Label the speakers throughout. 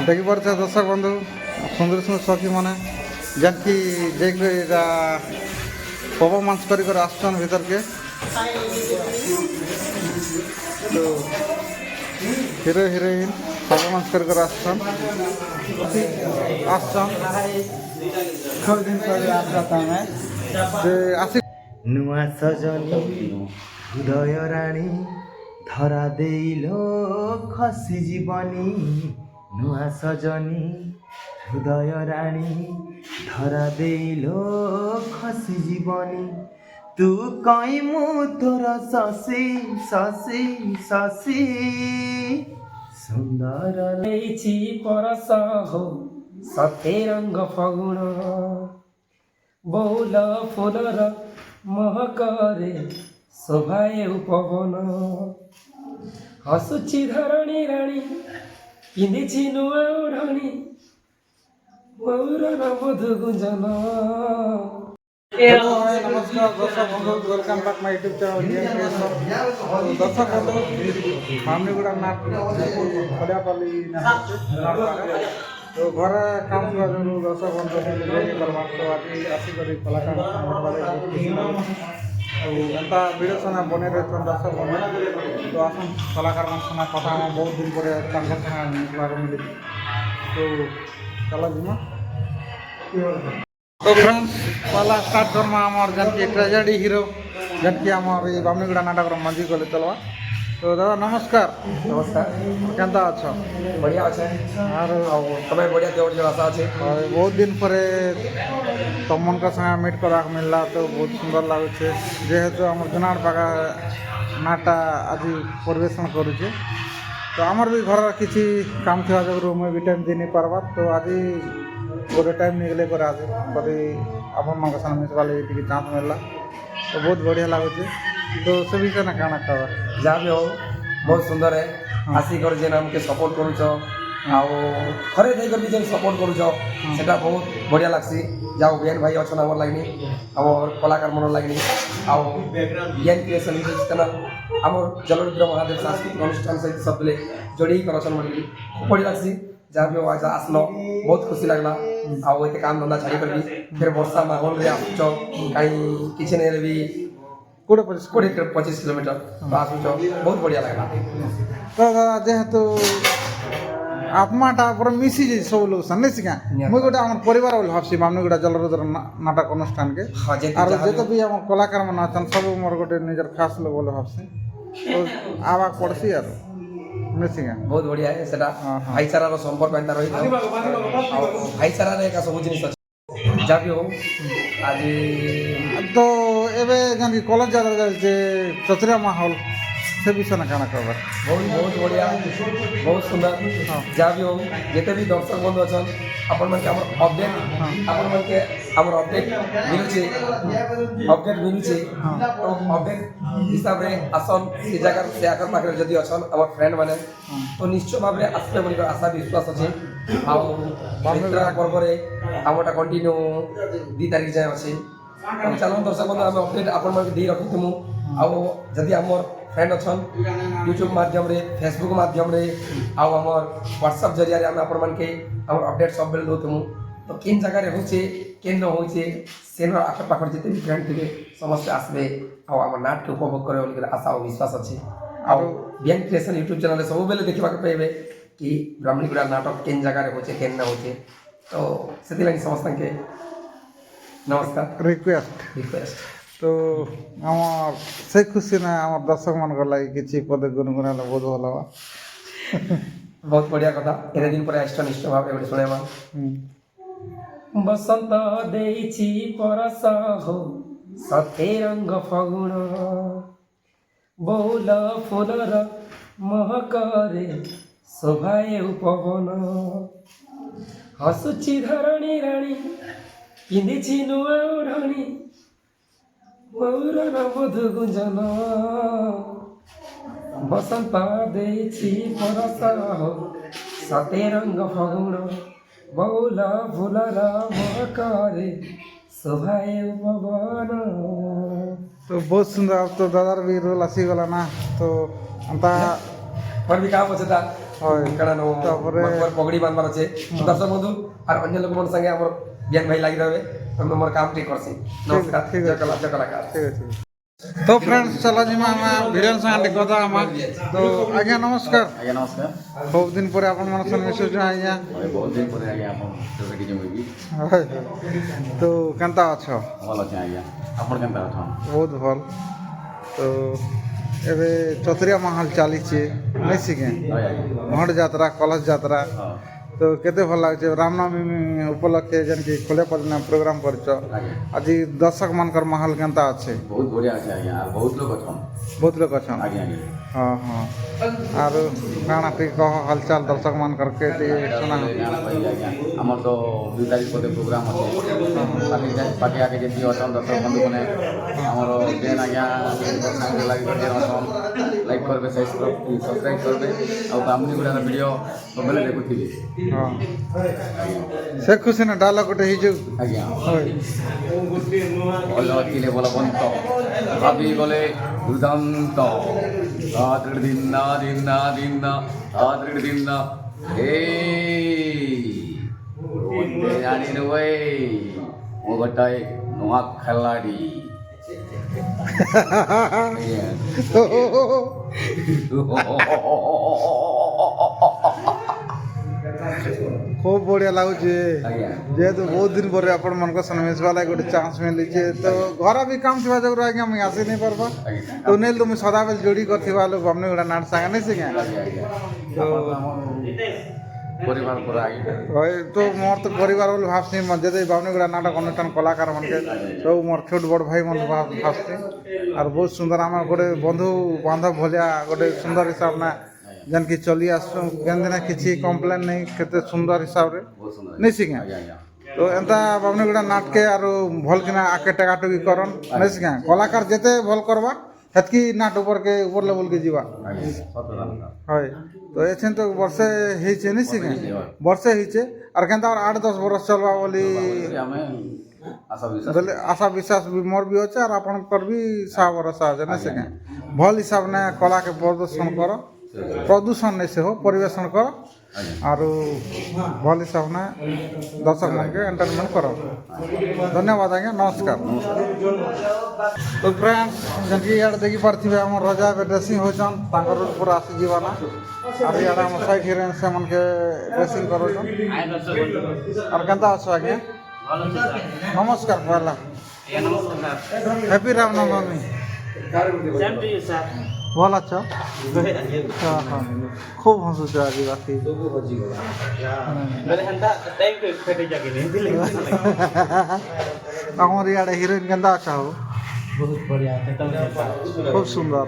Speaker 1: ଦେଖିପାରୁଛ ଦର୍ଶକ ବନ୍ଧୁ ସୁନ୍ଦର ସୁନ୍ଦର ସଖୀ ମାନେ ଯେନ୍କି ଯାଇକରି ଏଇଟା ପରଫର୍ମାନ୍ସ କରିକରି ଆସୁଛନ୍ ଭିତରକେ ତ ହିରୋ ହିରୋଇନ୍ ପରଫର୍ମାନ୍ସ କରିକରି ଆସୁଛନ୍ ଯେ ଆସି
Speaker 2: ନୂଆ ସଜନୀ ହୃଦୟ ରାଣୀ ଧରା ଦେଇଲୋ ଖସି ଯିବନି। ନୂଆ ସଜନୀ ହୃଦୟ ରାଣୀ ଧରା ଦେଇଲୋ ଖସି ଯିବନି। ତୁ କଇଁ ମୁଁ ତୋର ଶଶୀ ଶଶୀ ଶଶୀ ସୁନ୍ଦର
Speaker 3: ନେଇଛି ପରଶ ହଉ ସତେ ରଙ୍ଗ ଫଗୁଣ ବହୁଲ ଫୁଲର ମହକରେ ଶୋଭାଏ ପବନ। ହସୁଛି ଧରଣୀ ରାଣୀ ପିନ୍ଧିଛି ନୂଆ ଓଢ଼ଣୀ ମୟୂରର ମଧୁ ଗୁଞ୍ଜନ।
Speaker 1: हेलो हाय नमस्कार दर्शक बंधु welcome back my YouTube channel दर्शक बंधु मामनीगुड़ा नाट खड़ियापाली तो घर काम थोड़ा जो दर्शक बंधु करवा तो आज आसिक कलाकार एंता वीडियो सना बने रहे दर्शक बंधु तो आसन कलाकार सना कथा बहुत दिन पर मिली तो चला जीमा तो फ्रेंड्स पहला स्टार्ट करमा आमर जनकी ट्रेजेडी हीरो जनकी आमर ये बामनीगुड़ा नाटक मंजी गले चलवा तो दादा नमस्कार।
Speaker 3: नमस्कार,
Speaker 1: केंता अच्छा
Speaker 3: बढ़िया अच्छे
Speaker 1: और
Speaker 3: तुम्हें बढ़िया देवर जो आशा अच्छे
Speaker 1: बहुत दिन पर तुम मन का संगे मीट करा मिलला तो बहुत सुंदर लगुचे जेहेतु आम जुनाड़ पागा नाटा आज परिवेशन करुचे तो आमर भी घर किसी काम थी जो मुझे भी टाइम दे नहीं पार्बा तो आज गोटे टाइम निकले कर आज कभी अपन मान साथ मिसवा लगे चांस मिलला तो बहुत बढ़िया लगुचे तो से विषय ना कहना कहवा
Speaker 3: जहाँ भी हो बहुत सुंदर है। आसिक जेन हमके सपोर्ट करुच घरे देकर भी जेन सपोर्ट करुच सेटा बहुत बढ़िया लगसी। जाओ बेन भाई अच्छा आमर लगनी आम कलाकार मन लगनी आन क्रिएशन चैनल आम जलरुद्र महादेव सांस्कृतिक अनुष्ठान सहित सब जोड़ी करसन मन खूब बढ़िया लगसी। जहाँ भी हो आज आसलो बहुत खुशी लगला आते काम धंदा छाड़ी कर फिर वर्षा माहौल में आसुच कहीं किसी नहीं भी 20-25 किलोमीटर आसुच बहुत बढ़िया लगला।
Speaker 1: तो दादा जेहेतु आत्माटा पूरा मिसी जाए सब लोग सन सिका मुझे गोटे आम परिवार बोले भावसी मामनीगुड़ा जलरुद्र नाटक अनुष्ठान के और जो भी आम कलाकार मन अच्छा सब मोर गोटे निजर खास लोग बोले भावसी तो आवाक पड़सी यार मिसिंगा
Speaker 3: बहुत बढ़िया है सेटा भाईचारा रो संपर्क एंता रही भाईचारा रे का सब जिनिस अछि जा भी हो आज
Speaker 1: तो एबे जन कॉलेज जा जे चतुरिया माहौल से विषय ना कहना कहबा
Speaker 3: बहुत बढ़िया बहुत सुंदर जा भी हो जेते भी दर्शक बंधु अछन अपन मन के हमर अपडेट अपन मन के हमर अपडेट मिलुचे तो अपडेट हिसाब रे आसन से जगह से आकर पाखरे जदी अछन हमर फ्रेंड माने तो निश्चय भाव रे आसबे बोली आशा विश्वास अछि आ बामनीगुड़ा पर्व रे हमटा कंटिन्यू 2 तारिख जाय अछि चलो दर्शक बंधु हम अपडेट अपन मन के दे रखितमु आ जदी हमर फ्रेंड अच्छन यूट्यूब माध्यम रे फेसबुक माध्यम रे आउ हमर व्हाट्सएप जरिया रे हम अपन मन के हमर अपडेट सब बेल दोतमु तो किन जगह रे होचे केन न होचे सेन आखर पाखर जते भी फ्रेंड थे समस्त आसबे आ हमर नाट के उपभोग करे ओली आशा और विश्वास अछि आ बियन क्रिएशन यूट्यूब चैनल रे सब बेले देखबा के पेबे कि ब्राह्मणीगुड़ा नाटक केन जगह रे होचे केन न होचे तो सेति लागि समस्त के नमस्कार
Speaker 1: रिक्वेस्ट तो आम से खुशी ना आम दर्शक मान लगे किसी पदे गुनगुना बहुत भल हवा
Speaker 3: बहुत बढ़िया कथा एते दिन पर इष्ट निष्ठ भाव एबे सुनेबा बसंत देइछि परस हो सते रंग फगुण बहुल फुलर महकरे शोभाए पवन हसुछि धरणी राणी पिंधिछि नुआ ओढ़णी मयूरर मधु गुंजन बसंत देइछि परस हो सते रंग फगुण बहुल फुलर महकरे शोभाए पवन।
Speaker 1: तो बहुत सुंदर अब तो दादार भी रोल आसी गला ना तो अंता
Speaker 3: पर भी काम होता
Speaker 1: হয়।
Speaker 3: କାରଣ
Speaker 1: ତାପରେ-
Speaker 3: ପଗଡ଼ି ବାନ୍ଧବାର ଅଛେ ଦର୍ଶକ ବନ୍ଧୁ আর ଅନ୍ୟ ଲୋକମାନଙ୍କ ସାଙ୍ଗେ ଆମର ଜ୍ଞାନ ଭାଇ ଲାଗି ରହିବେ ଆମେ ମୋର କାମ ଟିକେ କରସି ନମସ୍କାର
Speaker 1: ଠିକ୍
Speaker 3: ଜୟ
Speaker 1: ଅଛି।
Speaker 3: କଲା ଜୟ କଲାକାର
Speaker 1: ଠିକ୍ ଅଛି। তো ফ্রেন্ডস চলো জিমা আমি ভিরেন সাথে কথা আমার তো আজ্ঞা নমস্কার
Speaker 4: ଆଜ୍ଞା ନମସ୍କାର
Speaker 1: ବହୁତ ଦିନ ପରେ ଆପଣ ମାନଙ୍କ ସହ ମିଶୁଛୁ ଆଜ୍ଞା
Speaker 4: ବହୁତ ଦିନ ପରେ ଆଜ୍ଞା ଆପଣ ଭେଟିଛେ ମୁଇଁ ବି
Speaker 1: তো କେନ୍ତା ଅଛ
Speaker 4: ଭଲ ଅଛେ ଆଜ୍ଞା ଆପଣ କେନ୍ତା ଅଛନ୍
Speaker 1: ବହୁତ ଭଲ তো ଏବେ ଚତୁରିଆ ମାହଲ ଚାଲିଛି ମିଶିକି
Speaker 4: ହଏ ଆଜ୍ଞା
Speaker 1: ଭଣ୍ଡ ଯାତ୍ରା କଲସ ଯାତ୍ରା
Speaker 4: ହଁ
Speaker 1: তো କେତେ ଭଲ ଲାଗୁଛି ରାମନବମୀ ଉପଲକ୍ଷେ ଯେମିତି ଖୋଲେ ପଦିନା ପ୍ରୋଗ୍ରାମ କରିଛ
Speaker 4: ଆଜ୍ଞା
Speaker 1: ଆଜି ଦର୍ଶକ ମାନଙ୍କର ମାହଲ କେନ୍ତା ଅଛି
Speaker 4: ବହୁତ ବଢ଼ିଆ ଅଛେ ଆଜ୍ଞା ଆଉ ବହୁତ ଲୋକ ଅଛନ୍
Speaker 1: ବହୁତ ଲୋକ ଅଛନ୍
Speaker 4: ଆଜ୍ଞା ଆଜ୍ଞା
Speaker 1: ହଁ ହଁ ଆରୁ କାଣା ଟିକେ କହ ହାଲଚାଲ ଦର୍ଶକ ମାନଙ୍କର କେ ଟିକେ ଶୁଣା
Speaker 4: ଗାଁ କହିଲି ଆଜ୍ଞା ଆମର ତ 2 ତାରିଖ ପଟେ ପ୍ରୋଗ୍ରାମ ଅଛେ ପାଖେ ଆଗେ ଯେତିକି ଅଛନ୍ ଦର୍ଶକ ବନ୍ଧୁମାନେ ଆମର ଯେନ୍ ଆଜ୍ଞା ସାଙ୍ଗରେ ଲାଗି କରି ଅଛନ୍ ଲାଇକ୍ କରିବେ ସବସ୍କ୍ରାଇବ୍ କରିବେ ଆଉ ବାମୁନିଗୁଡ଼ାର ଭିଡ଼ିଓ ସବୁବେଳେ ଦେଖୁଥିବେ
Speaker 1: ହଁ ସେ ଖୁସି ନା ଡାଇଲଗ ଗୋଟେ ହେଇଛୁ
Speaker 4: ଆଜ୍ଞା
Speaker 1: হয়
Speaker 4: ଭଲ ଥିଲେ ବଲବନ୍ତ ଭାବି ଗଲେ ଦୁର୍ଦାନ୍ତ ରାତ୍ରି ଦିନ ଦିନ ଦିନ ରାତ୍ରି ଦିନ ଜାଣିନୁ ଭାଇ ମୁଁ ଗୋଟାଏ ନୂଆ ଖେଳାଡ଼ି
Speaker 1: খুব বঢ়িয়া লাগুছে
Speaker 4: ଆଜ୍ଞା
Speaker 1: যেহেতু ବହୁତ ଦିନ ପରେ ଆପଣମାନଙ୍କ ସହ ମିଶିବା ଲାଗି ଗୋଟେ ଚାନ୍ସ ମିଳିଛି ତ ଘର ବି କାମ ଥିବା ଯୋଗୁଁ ଆଜ୍ଞା ମୁଇଁ ଆସି ନାଇଁ ପାରବା
Speaker 4: ଆଜ୍ଞା
Speaker 1: তো ନେଲେ তুমি সদাবেল জড়ি করথিবা লোক বামনি গুড়া নাট সাঙ্গা নেই সিঙ্গা
Speaker 4: ଆଜ୍ଞା ଆଜ୍ଞା ଆପଣ ତ ଆମର ପରିବାର ପୁରା ଆଜ୍ଞା
Speaker 1: ওই তো মোর তো পরিবার বলে ভাবছি যেতে বামনি গুড়া নাটক অনুষ্ঠান কলাকার মনকে সব মোর ছোট বড় ভাই মন ভাবছি আর বহুত সুন্দর আমার গোটে বন্ধু বান্ধব ভলিয়া গোটে সুন্দর হিসাব না যেনকি চলি আসছু কেন দিনে কিছু কমপ্লেন নেই কেতে সুন্দর হিসাবে
Speaker 4: ବହୁତ ସୁନ୍ଦର
Speaker 1: নেই সিঙ্গা
Speaker 4: ଆଜ୍ଞା ଆଜ୍ଞା
Speaker 1: তো এন্তা বামনি গুড়া নাটকে আর ভাল কিনা আগে টাকাটুকি করন নেই সিঙ্গা কলাকার যেতে ভাল করবা হেতকি নাট উপরকে উপর লেভেলকে ଯିବା
Speaker 4: ଆଜ୍ଞା ସତ କଥା
Speaker 1: হয় তো এছেন তো বর্ষে হয়েছে নিশ্চয় বর্ষে হয়েছে আর কেনতা আর 8-10 বরস চলবা বলি
Speaker 4: ଆମେ ଆଶା ବିଶ୍ୱାସ
Speaker 1: বলে আশা বিশ্বাস বি মোর বি আছে আর আপনার বি সা ভরসা আছে না সেখানে ভাল হিসাব না কলাকে প্রদর্শন কর প্রদূষণ নেই সে হো পরিবেশন কর আর ভাল হিসাব না দর্শক মনকে এন্টারটেনমেন্ট কর ধন্যবাদ আজ্ঞা নমস্কার তো ফ্রেন্ডস যেমন ইয়াড়ে দেখি পারিথিবে আমার রাজা ଏବେ ଡ୍ରେସିଂ ହଉଛନ୍ ତାଙ୍କର ଉପରେ ଆସିଯିବା ନା আর ইয়াড়ে আমার সাইড হিରୋଇନ୍ ସେମାନକେ ଡ୍ରେସିଂ କରୁଛନ୍ আর କେନ୍ତା ଅଛ ଆଜ୍ଞା নমস্কার পহলা হ্যাপি রামনবমী ভাল আছ হ্যাঁ হ্যাঁ খুব হসুছ আজ বাকি আমার ইয়াড়ে হিরোইন কেন্তা আছ হো
Speaker 5: बहुत बढ़िया है तब
Speaker 1: খুব সুন্দর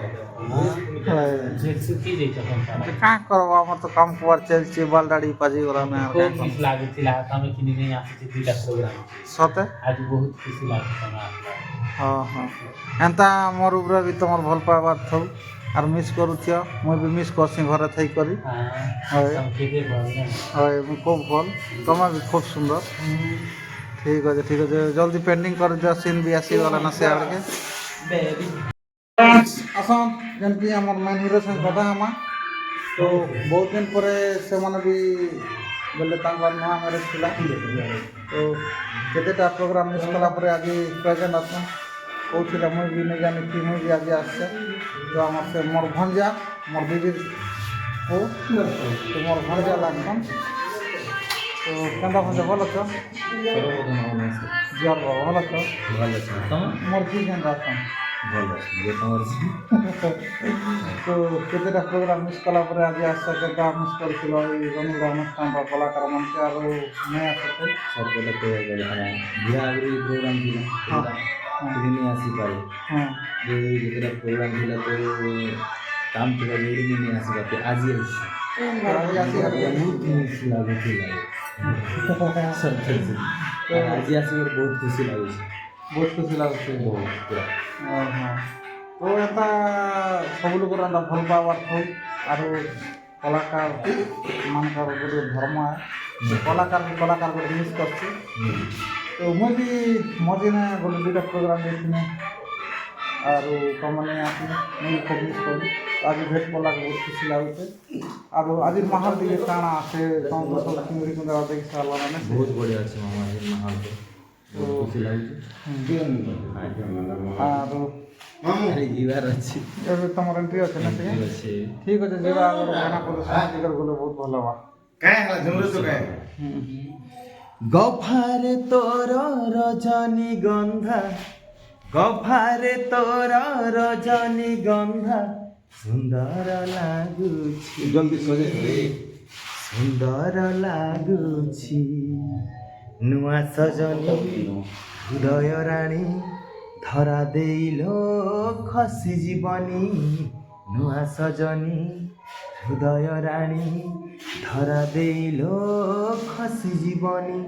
Speaker 1: কাঁ করব আমার তো কাম কুয়ার চলছে বালদাড়ি পাজি ওরা না আর
Speaker 5: बहुत खुशी लाଗୁଥିଲା ତମେ କିନି ନେଇ ଆସିଛି ଦୁଇଟା ପ୍ରୋଗ୍ରାମ
Speaker 1: সতে
Speaker 5: ଆଜି ବହୁତ ଖୁସି ଲାଗୁଛି ତମେ ଆସିଲା
Speaker 1: ହଁ ହଁ ଏନ୍ତା ମୋର ଉପରେ ବି ତମର ଭଲ ପାଇବାର ଥାଉ আর মিস করুছিও মুই বি মিস করছি ঘরে থাই করি হয়
Speaker 5: ତମେ କେବେ ଭଲ
Speaker 1: হয় খুব ভাল তোমা বি খুব সুন্দর ঠিক আছে জলদি পেন্ডিং করে দিও সিন বি আসিগলা না সে আড়কে আসন যেমন আমার মেন হিরো সঙ্গে কথা হমা তো বহুত দিন পরে সেমানে বি বলে তাঙ্কর নয়া ম্যারেজ ଥିଲା তো কেতেটা প্রোগ্রাম মিস কলা পরে আজ প্রেজেন্ট আসন কৌছিলে মুই বি নেই জানি কি মুই বি আজ আসছে তো আমার সে মোর ভঞ্জা মোর দিদির ও তো মোর ভঞ্জা লাগছন তো কেন্দা ভঞ্জা ভালো আছ জিয়ার বাবা ভালো আছ
Speaker 2: ଭଲ ଅଛି ତମ
Speaker 1: মোর কি কেন্দা আছেন
Speaker 2: ଭଲ ଅଛି ଯେ ତମର
Speaker 1: তো কেতেটা প্রোগ্রাম মিস কলা পরে আজ আসছে কেনটা মিস করছিল এই রঙিলা অনুষ্ঠান বা কলাকার মঞ্চে আর নেই আসতে
Speaker 2: ସର୍ବତ କହିବାକୁ ଗଲେ ହଁ ବିହା ଆଗରୁ ପ୍ରୋଗ୍ରାମ ଥିଲା ସେଠି ନେଇ ଆସିପାରେ
Speaker 1: হ্যাঁ
Speaker 2: ଯେତେଟା ପ୍ରୋଗ୍ରାମ ଥିଲା ତ କାମ ଥିବା ଯୋଉଠି ନେଇ ଆସିପାରେ ଆଜି ଆସିଛି
Speaker 1: আজ আসি
Speaker 2: ବହୁତ ଖୁସି ଲାଗୁଥିଲା ଆଜି ଆସିବାର ବହୁତ ଖୁସି ଲାଗୁଛି
Speaker 1: ବହୁତ ଖୁସି ଲାଗୁଛି
Speaker 2: ବହୁତ ପୁରା
Speaker 1: তো এটা ସବୁ ଲୋକର ଏନ୍ତା ଭଲ ପାଇବାର ଥାଉ ଆରୁ କଳାକାର ମାନଙ୍କର ଗୋଟେ ଧର୍ମ କଳାକାର ଗୋଟେ ମିସ୍ କରିଛି তো মুই বি মজিনে ଗୋଟେ ଦୁଇଟା ପ୍ରୋଗ୍ରାମ୍ ଦେଇଥିଲି ଆରୁ ତମମାନେ ଆସିନି ମୁଇଁ ବି ଖୁବ୍ ମିସ୍ କଲି ଆଜି ଭେଟ କଲାକୁ ବହୁତ ଖୁସି ଲାଗୁଛେ ଆଉ ଆଜି ମାହୋଲ ଟିକେ କାଣା আছে ତମ ସବୁ ଚିଙ୍ଗୁଡ଼ି କୁନ୍ଦା ଦେଖି ସାରିଲା ମାନେ
Speaker 2: ବହୁତ ବଢ଼ିଆ ଅଛି ମାମା ଆଜି ମାହୋଲ ବହୁତ ଖୁସି ଲାଗୁଛି
Speaker 1: ଆଉ
Speaker 2: ଆରେ ଯିବାର ଅଛି
Speaker 1: ଏବେ ତମର ଏଣ୍ଟ୍ରି ଅଛି ନା ଟିକେ
Speaker 2: ଅଛି
Speaker 1: ଠିକ୍ ଅଛି ଯିବା ଆମର ଗାନା ପ୍ରଦର୍ଶନ ଟିକେ ଗଲେ ବହୁତ ଭଲ ହବା
Speaker 2: গফারে তোর রজনী গন্ধা গফারে তোর রজনী গন্ধা সুন্দর লাগুছি জলদি সজে সুন্দর লাগুছি নূয়া সজনী হৃদয় রাণী ধরা দেইল খসি জীবনী নূয়া সজনী হৃদয় রাণী ধরা দেইল খসি জীবনী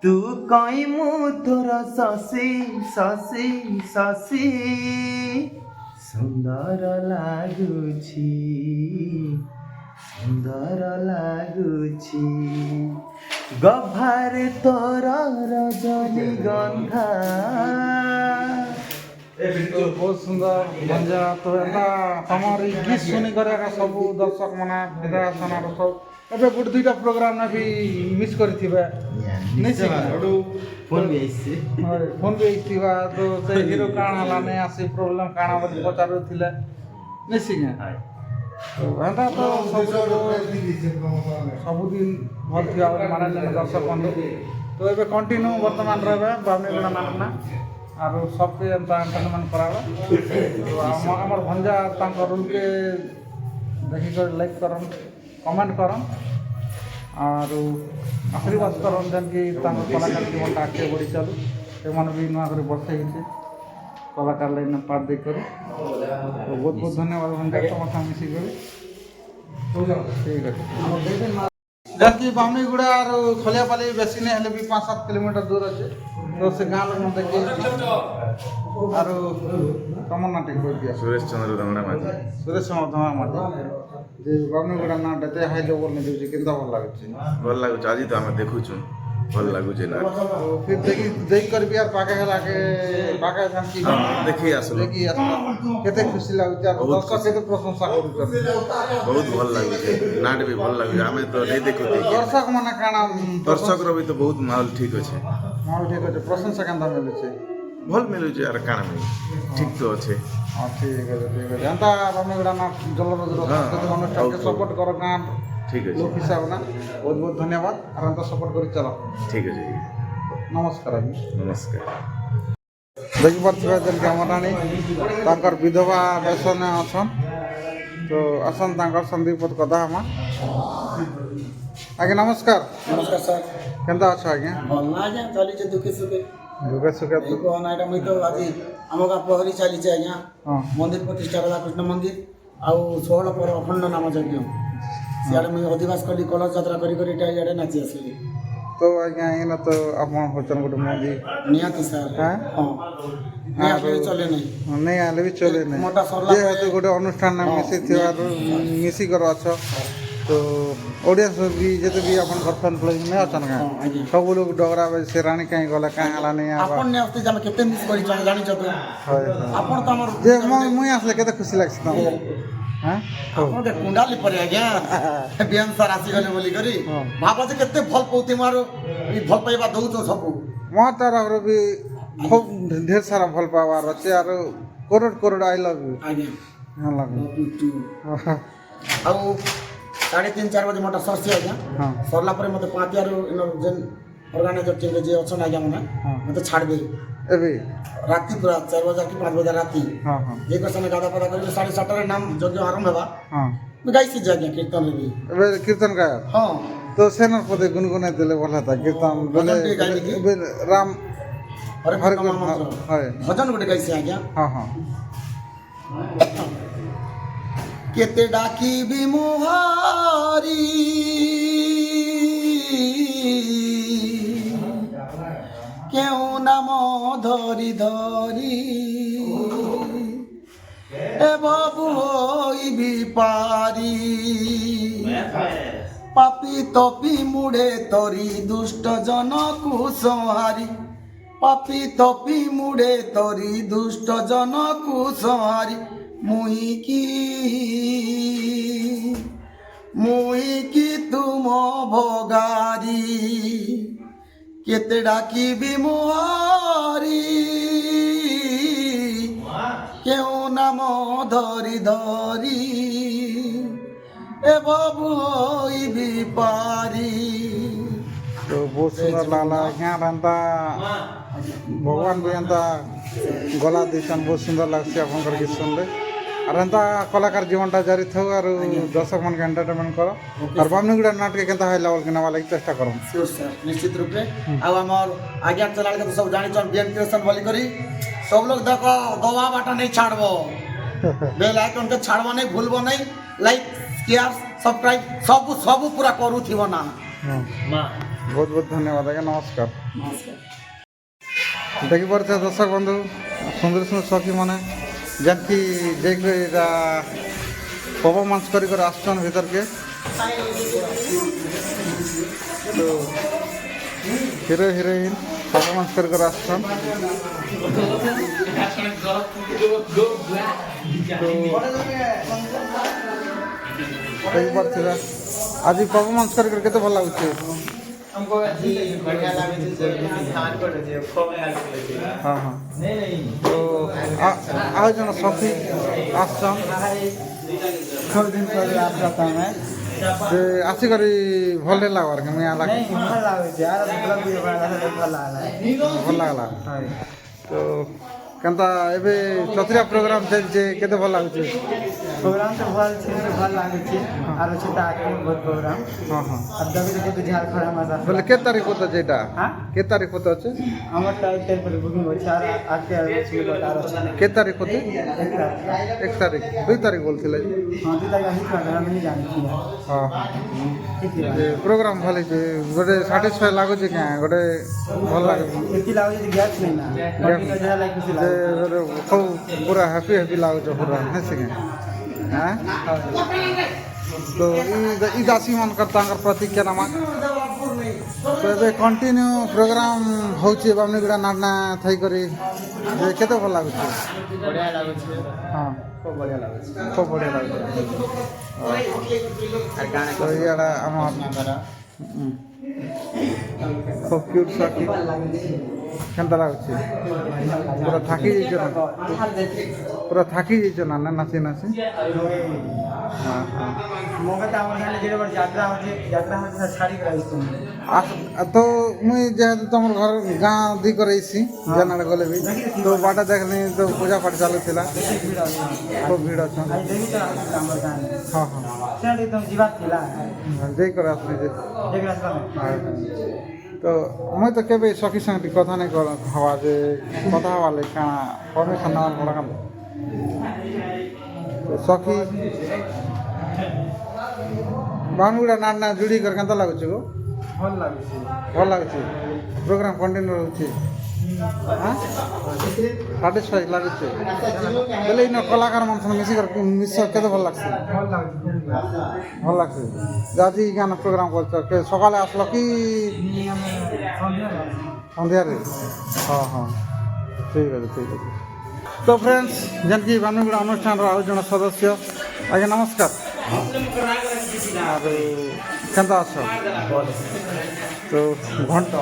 Speaker 2: তু কই মু তোর শশী শশী শশী সুন্দর লাগুছি সুন্দর লাগুছি গভারে তোর রজনী গন্ধা
Speaker 1: ବହୁତ ସୁନ୍ଦର ଭଞ୍ଜା ତ ଏନ୍ତା ତମର ଏଇ ଗୀତ ଶୁଣିକରି ଏକା ସବୁ ଦର୍ଶକ ମାନେ ବିଧାୟସନର ସବୁ ଏବେ ଗୋଟେ ଦୁଇଟା ପ୍ରୋଗ୍ରାମ ବି ମିସ୍ କରିଥିବେ
Speaker 2: ফোন ବି আসছে
Speaker 1: ଫୋନ୍ ବି ହେଇଥିବା ତ ସେ ହିରୋ କାଣା ହେଲା ନାଇଁ ଆସି ପ୍ରୋବ୍ଲେମ୍ କାଣା ବୋଲି ପଚାରୁଥିଲେ ନିଶ୍ଚିତ ଏନ୍ତା ତ ସବୁଦିନ ଭଲ ଥିବା ବୋଲି ମାନେ ଦର୍ଶକ ବନ୍ଧୁ ତ ଏବେ କଣ୍ଟିନ୍ୟୁ ବର୍ତ୍ତମାନ ରହିବେ ବାବନିଗୁଡ଼ା ନାଟନା ଆରୁ ସବକେ ଏନ୍ତା ଏଣ୍ଟରଟେନମେଣ୍ଟ କରାବା ତ ଆମର ଭଞ୍ଜା ତାଙ୍କ ରୁଲ୍କେ ଦେଖିକରି ଲାଇକ୍ କରନ୍ କମେଣ୍ଟ କରନ୍ ଆରୁ ଆଶୀର୍ବାଦ କରନ୍ ଯେନ୍କି ତାଙ୍କ କଳାକାର ଜୀବନଟା ଆଗକେ ବଢ଼ି ଚାଲୁ ସେମାନେ ବି ନୂଆ କରି ବର୍ଷେ ହେଇছে କଳାକାର ଲାଇନ୍ ପାଠ ଦେଇକରି ବହୁତ ବହୁତ ଧନ୍ୟବାଦ ଭଞ୍ଜା ତମ ସାଙ୍ଗେ ମିଶିକରି ଠିକ୍ ଅଛି ଯେନ୍କି ବାମନିଗୁଡ଼ା ଆରୁ ଖଲିଆପାଲି ବେଶୀ ନାଇଁ ହେଲେ ବି 5-7 କିଲୋମିଟର ଦୂର ଅଛେ ତ ସେ ଗାଁ ଲୋକ ଦେଖି ଆରୁ ତମର ନାଁ ଟିକେ କହିଦିଅ
Speaker 6: ସୁରେଶ ଚନ୍ଦ୍ର ଦମଣା ମାଝୀ
Speaker 1: ସୁରେଶ ଚନ୍ଦ୍ର ଦମଣା ମାଝୀ ଯେ ବାମନିଗୁଡ଼ା ନାଁଟା ଏତେ ହାଇ ଲେଭେଲ୍ ନେଇ ଯାଉଛି କେନ୍ତା ଭଲ ଲାଗୁଛି
Speaker 6: ଭଲ ଲାଗୁଛି ଆଜି ତ ଆମେ ଦେଖୁଛୁ ଭଲ ଲାଗୁଛି ନା
Speaker 1: ଫିର୍ ଦେଇକରି ବି ଆର୍ ପାଖେ ହେଲାକେ ପାଖେ ଯେନ୍କି
Speaker 6: ଦେଖି ଆସିଲୁ
Speaker 1: ଦେଖି ଆସିଲା କେତେ ଖୁସି ଲାଗୁଛି ଆର୍ ଦର୍ଶକ କେତେ ପ୍ରଶଂସା କରୁଛନ୍ତି
Speaker 6: ବହୁତ ଭଲ ଲାଗୁଛି ନାଟ ବି ଭଲ ଲାଗୁଛି ଆମେ ତ ନେଇ ଦେଖୁଛୁ
Speaker 1: ଦର୍ଶକ ମାନେ କାଣା
Speaker 6: ଦର୍ଶକର ବି ତ ବହୁତ ମାହୋଲ ଠିକ ଅଛି
Speaker 1: ହଁ ଠିକ୍ ଅଛି ପ୍ରଶଂସା କେନ୍ତା ମିଳୁଛି
Speaker 6: ଭଲ ମିଳୁଛି ଆର କାଣା ମିଳୁଛି ଠିକ ତ ଅଛି
Speaker 1: ହଁ ଠିକ୍ ଅଛି ଏନ୍ତା ବାମନିଗୁଡ଼ା ନା ଜଲରୋଜର ସାଂସ୍କୃତିକ ଅନୁଷ୍ଠାନকে ସପୋର୍ଟ କର ଗାଁ
Speaker 6: ଠିକ ଅଛି
Speaker 1: লোক হিসাবে না বহুত বহুত ধন্যবাদ আর এত সপোর্ট করে চালাও
Speaker 6: ଠିକ ଅଛି
Speaker 1: নমস্কার আজ্ঞা
Speaker 6: ନମସ୍କାର
Speaker 1: ଦେଖିପାରୁଥିବା ଯେମିତି ଆମର ରାଣୀ ତାଙ୍କର ବିଧବା ବେଶନେ ଅଛନ୍ ତ ଆସନ୍ ତାଙ୍କର ସନ୍ଦୀପତ କଥା ହେମା ଆଜ୍ଞା ନମସ୍କାର
Speaker 7: नमस्कार सर
Speaker 1: କେନ୍ତା ଅଛ ଆଜ୍ଞା
Speaker 7: भलना आज्ञा चलीचे दुखे सुखे
Speaker 1: ଦୁଃଖେ ସୁଖେ
Speaker 7: ଏଇ କହନା ଏଇଟା ମୁଇଁ ତ ଆଜି ଆମ ଗାଁ ପ୍ରହରୀ ଚାଲିଛି ଆଜ୍ଞା
Speaker 1: ହଁ
Speaker 7: ମନ୍ଦିର ପ୍ରତିଷ୍ଠା ରାଧାକୃଷ୍ଣ ମନ୍ଦିର ଆଉ 16 ପରେ ଅଖଣ୍ଡ ନାମ ଯଜ୍ଞ ସିଆଡ଼େ ମୁଇଁ ଅଧିବାସ କଲି କଳସ ଯାତ୍ରା କରି କରି ଏଇଟା ଇଆଡ଼େ ନାଚି ଆସିଲି
Speaker 1: ତ ଆଜ୍ଞା ଏଇନା ତ ଆପଣ ହଉଛନ୍ ଗୋଟେ ମନ୍ଦିର
Speaker 7: ନିହାତି ସାର୍
Speaker 1: ହଁ
Speaker 7: ହଁ ନାଇଁ ଆସିଲେ ଚଲେ ନାହିଁ
Speaker 1: ନେଇ ଆଲେ ବି ଚଲେ ନାହିଁ
Speaker 7: ମୋଟା ସରିଲା
Speaker 1: ଯେହେତୁ ଗୋଟେ ଅନୁଷ୍ଠାନ ମିଶିଥିବାରୁ ମିଶିକର ଅଛ ତ ଅଡ଼ିଏନ୍ସ ବି ଯେତେ ବି ଆପଣଙ୍କର ଫ୍ୟାନ୍ ଫଲୋଇଂ ନାଇଁ ଅଛନ୍ କାଁ
Speaker 7: ହଁ, ଆଜ୍ଞା।
Speaker 1: ସବୁ ଲୋକ ଡଗରା ସେ ରାଣୀ କାହିଁ ଗଲା କାହିଁ ହେଲା ନାଇଁ ଆବା
Speaker 7: ଆପଣ ନେ ଆସୁଛି ଆମେ କେତେ ମିସ୍ କରିଛୁ ଆମେ ଜାଣିଛ ତ
Speaker 1: ହଏ
Speaker 7: ଆପଣ ତ ଆମର
Speaker 1: ଯେ ମୁଇଁ ଆସିଲେ କେତେ ଖୁସି ଲାଗସି ତମକୁ হ্যাঁ
Speaker 7: ଆପଣ କେ କୁଣ୍ଡାଲି ପରେ ଆଜ୍ଞା ବିହାନ ସାର୍ ଆସିଗଲେ ବୋଲିକରି
Speaker 1: ହଁ।
Speaker 7: ଭାବ ଯେ କେତେ ଭଲ ପାଉଥି ମୋର ଇ ଭଲ ପାଇବା ଦଉଛ ସବୁ
Speaker 1: ମୋ ତରଫରୁ ବି খুব ঢের সারা ভাল পাওয়ার আছে আর crore crore I love you
Speaker 7: ଆଜ୍ଞା
Speaker 1: হ্যাঁ লাগবে
Speaker 7: ଆଉ 3:30-4 ବଜେ ମୋଟା ସରସି ଆଜ୍ଞା
Speaker 1: ହଁ
Speaker 7: ସରଲା ପରେ ମତେ ପାତିଆରୁ ଯେନ୍ ଅର୍ଗାନାଇଜର ଟିମ୍ରେ ଯିଏ ଅଛନ୍ ଆଜ୍ଞା ମାନେ
Speaker 1: ହଁ।
Speaker 7: ମତେ ଛାଡ଼ବେ
Speaker 1: ଏବେ
Speaker 7: ରାତି ପୁରା 4 ବଜେ କି 5 ବଜେ ରାତି
Speaker 1: ହଁ ହଁ
Speaker 7: ଯେ କଥା ଗାଧା ପାଧା କରିକି 7:30ରେ ନାମ ଯଜ୍ଞ ଆରମ୍ଭ ହେବା
Speaker 1: ହଁ
Speaker 7: ମୁଁ ଗାଇছি যে আজ্ঞা কীর্তନରେ ବି
Speaker 1: ଏବେ কীর্তন গায়ক
Speaker 7: ହଁ
Speaker 1: তো সেনার পদে গুনগুনাই দিলে ভালো হতা কীর্তন বলে
Speaker 7: ভজন ଟିକେ গাইলি কি?
Speaker 1: ଏବେ রাম
Speaker 7: হরে
Speaker 1: হরে
Speaker 7: কৃষ্ণ মহামন্ত্র
Speaker 1: হয়
Speaker 7: ভজন ଗୋଟେ গাইছি আজ্ঞା
Speaker 1: হ্যাঁ হ্যাঁ
Speaker 7: কেতে ডাকিবি মুহারি কেউ নাম ধরি ধরি এ বাবু হইবি পারি পাপি তপি মুড়ে তরি দুষ্ট জনকু সংহারি পাপি তপি মুড়ে তরি দুষ্ট জনকু সংহারি মুই কি তুম ভগারি কেতে ডাকিবি মুহারি কেউ নাম ধরি ধরি এ বাবু হইবি পারি।
Speaker 1: तो बहुत सुंदर लागला यहाँ रहता भगवान भी एंता गला दीछन बहुत सुंदर लगছে আপনার গীত শুনলে আর এন্তা কলাকার জীবনটা জারি থাক আর দর্শক মনকে এন্টারটেনমেন্ট করো আর বামনিগুড়া নাটকে কেনতা হাই লেভেল কিনা वाला চেষ্টা করো
Speaker 7: ସିଓର ସାର୍ ନିଶ୍ଚିତ ରୂପେ ଆଉ ଆମର ଆଜ୍ଞା ଚଲାଳି କଥା ସବୁ ଜାଣିଛନ୍ ବିଏନ୍ କ୍ରିଏସନ୍ ବୋଲି କରି ସବୁ ଲୋକ ଦେଖ ଦବା ବାଟା ନେଇ ଛାଡ଼ବ ବେଲ୍ ଆଇକନ୍କେ ଛାଡ଼ବ ନାହିଁ ଭୁଲବ ନାହିଁ ଲାଇକ୍ ସେୟାର ସବସ୍କ୍ରାଇବ୍ ସବୁ ସବୁ ପୁରା କରୁଥିବ ନା।
Speaker 1: ବହୁତ ବହୁତ ଧନ୍ୟବାଦ ଆଜ୍ଞା ନମସ୍କାର। ଦେଖିପାରୁଛ ଦର୍ଶକ ବନ୍ଧୁ ସୁନ୍ଦର ସୁନ୍ଦର ସଖୀ ମାନେ ଯେମିତି ଯାଇକରି ଏଇଟା ପରଫର୍ମାନ୍ସ କରି କରି ଆସୁଛନ୍ ଭିତରକେ ତ ହିରୋ ହିରୋଇନ୍ ପରଫର୍ମାନ୍ସ କରି କରି ଆସୁଛନ୍ ଦେଖିପାରୁଥିବେ ଆଜି ପରଫର୍ମାନ୍ସ କରି କରି କେତେ ଭଲ ଲାଗୁଛି?
Speaker 2: हमको जी बढ़िया लगे थे ध्यान कर रहे थे खूब लगे थे
Speaker 1: हाँ हाँ तो आज जन सखी आसछन
Speaker 8: थोड़े दिन पहले आप जाता मैं
Speaker 1: जे आसी करी भल लागबार के मिया लाग
Speaker 8: नहीं भल लागे छै यार मतलब भी बड़ा भल लागला
Speaker 1: भल लागला
Speaker 8: हां
Speaker 1: तो केनता एबे चतुरिया प्रोग्राम चलছে केते भल लागছে
Speaker 8: प्रोग्राम तो भल लागे छै আর হচ্ছে তা আগে বহুত प्रोग्राम
Speaker 1: हाँ हाँ
Speaker 8: अब दबे के ঝাড়খড়া মজা
Speaker 1: বলে কে তারিখ কত যেটা
Speaker 8: হ্যাঁ
Speaker 1: কে তারিখ কত আছে
Speaker 8: আমার টাইটেল पर बुकिंग হচ্ছে আর আজকে আর ছিল আর হচ্ছে
Speaker 1: কে তারিখ কত
Speaker 8: একটা
Speaker 1: 1 তারিখ 2 তারিখ বলছিলে
Speaker 8: हां দিদা গাহি খানা আমি नहीं जानती है
Speaker 1: हाँ
Speaker 8: ठीक है
Speaker 1: যে प्रोग्राम ভালো যে গোটে স্যাটিসফাই লাগুছে কে গোটে ভাল লাগে
Speaker 8: এটি লাগে যে গ্যাস নেই না কন্টিনিউ যা লাগে খুশি লাগে
Speaker 1: যে খুব পুরা হ্যাপি হ্যাপি লাগুছে পুরা হ্যাঁ সিং হ্যাঁ তো ই দাসী মান করতা প্রতীক্ষা নামা তো ଏବେ କଣ୍ଟିନ୍ୟୁ ପ୍ରୋଗ୍ରାମ ହେଉଛି ବାମନିଗୁଡ଼ା ନାନା ଥାଇକରି ଯେ କେତେ ଭଲ ଲାଗୁଛି
Speaker 2: बढ़िया लगे थे
Speaker 1: ହଁ
Speaker 2: खूब बढ़िया लगे थे
Speaker 1: খুব ବଢ଼ିଆ ଲାଗୁଛି
Speaker 2: और गाने
Speaker 1: ତ ଇଆଡ଼େ ଆମର খুব କ୍ୟୁଟ୍ ସଖୀ କେନ୍ତା ଲାଗୁଛି ପୁରା ଥାକି ଯାଇଛ ନା ପୁରା ଥାକି ଯାଇଛ ନା ନାଚି ନାଚି ହଁ ହଁ
Speaker 8: মগতে আমার গানে যেটা যাত্রা হচ্ছে ছাড়ি রাইছি
Speaker 1: তো মুই যেহেতু তোমার ঘর গাঁ দি করেছি জানাড়ে গলে বি তো বাটা দেখলি তো পূজা পাঠ চালুଥିଲା খুব ভিড় অছ
Speaker 8: আই দেখি তো আমার গানে
Speaker 1: হ্যাঁ হ্যাঁ
Speaker 8: সেটা একদম জিবাত ଥିଲା
Speaker 1: যাই করে আসলি যে
Speaker 8: দেখি আসবা
Speaker 1: তো মুই তো কেবে সখী সঙ্গে কথা নাই হওয়া যে কথা হওয়া লাই কাଣା পরমিশন নেওয়ার পড়া কাম সখী বামুড়া নানা জুড়ি করে কেমন লাগুছে গো
Speaker 8: ভাল লাগুছে
Speaker 1: ভাল লাগুছে प्रोग्राम कंटिन्यू रहुଛି हाँ साटिस्फाई लाଗୁছে बोले इन कलाकार मान संग मिस केते भल लागছে
Speaker 8: ভাল লাগুছে
Speaker 1: भल लागছে जाजी गाना प्रोग्राम करछ के सकाले आसलो कि सन्ध्या रे हाँ हाँ ठीक है ठीक है तो फ्रेंड्स जनकी बानुगुड़ा अनुष्ठान आउ जन सदस्य आज्ञा नमस्कार और केनता अछ तो घंटा